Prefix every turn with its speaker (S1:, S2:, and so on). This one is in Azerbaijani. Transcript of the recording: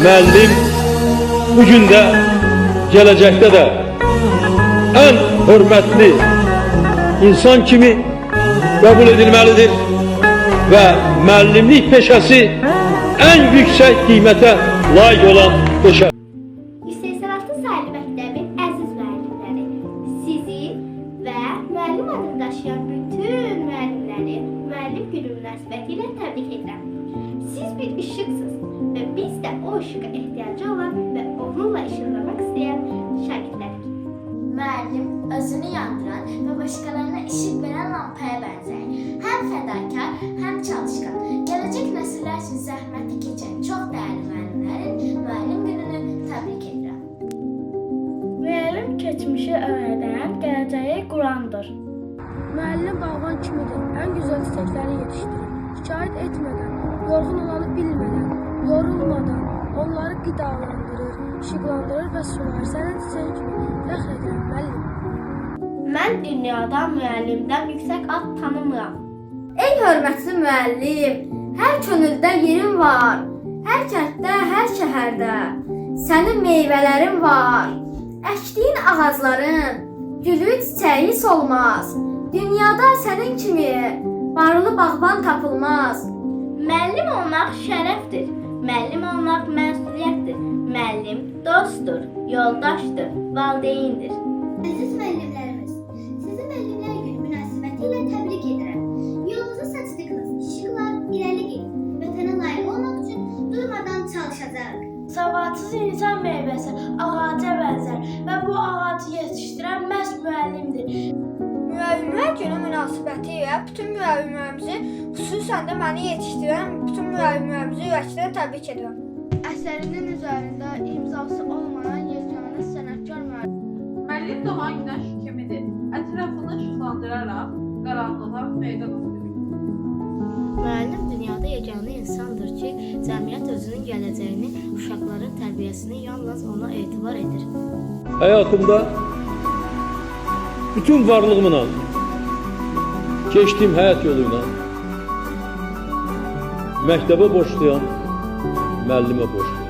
S1: müəllim bugün də, gələcəkdə də ən hörmətli insan kimi qəbul edilməlidir və müəllimlik peşəsi ən yüksək qiymətə layiq olan peşə.
S2: Yüksək Sayılı Məktəbin əziz müəllimləri, sizi və müəllim adını daşıyan bütün müəllimləri müəllim günü münasibətilə təbrik edirəm. Siz bir işıqsınız və biz də o işığa ehtiyacı olan və onunla işıqlamaq istəyən şagirdlərik.
S3: Müəllim özünü yandıran və başqalarına işıq verən lampaya bənzəyir. Həm fədakar, həm çalışqan. Gələcək nəsillər üçün zəhməti keçən çox dəyərli müəllimlərin müəllim gününü təbrik edirəm.
S2: Müəllim keçmişi öyrədən, gələcəyi qurandır.
S4: Müəllim bağban kimidir, ən gözəl çiçəkləri yetişdirir. Şikayət etmədən, yorğun olanı bilmədən, yorulmadan onları qidalandırır, işıqlandırır və sular. Sənin çiçək kimi fəxr edirəm müəllim.
S2: Mən dünyada müəllimdən yüksək ad tanımıram.
S3: Ey hörmətli müəllim, hər könüldə yerin var. Hər kənddə, hər şəhərdə sənin meyvələrin var. Əkdiyin ağacların gülü çiçəyi solmaz. Dünyada sənin kimi varlı bağban tapılmaz.
S2: Müəllim olmaq şərəfdir. Müəllim olmaq məsuliyyətdir. Müəllim dostdur, yoldaşdır, valideyndir.
S5: Əziz müəllimlərimiz, sizi müəllimlər günü münasibətilə təbrik edirəm. Yolunuza saçdığınız işıqlar irəli gedin. Vətənə layiq olmaq üçün durmadan çalışacaq.
S4: Savadsız insan meyvəsi ağaca bənzər və bu ağacı yetişdirən məhz müəllimdir.
S6: Müəllimlər günü münasibətilə bütün müəllimlərimizi, xüsusən də məni yetişdirən bütün müəllimlərimizi ürəkdən təbrik edirəm.
S4: Əsərinin üzərində imzası olmayan yeganə sənətkar müəllim.
S7: Müəllim doğan günəş kimidir. Ətrafını işıqlandıraraq qaranlığa meydan oxuyur.
S8: Müəllim dünyada yeganə insandır ki, cəmiyyət özünün gələcəyini, uşaqların tərbiyəsini yalnız ona etibar edir.
S1: Həyatımda bütün varlığımla, keçdiyim həyat yoluyla məktəbə borçluyam, müəllimə borçluyam.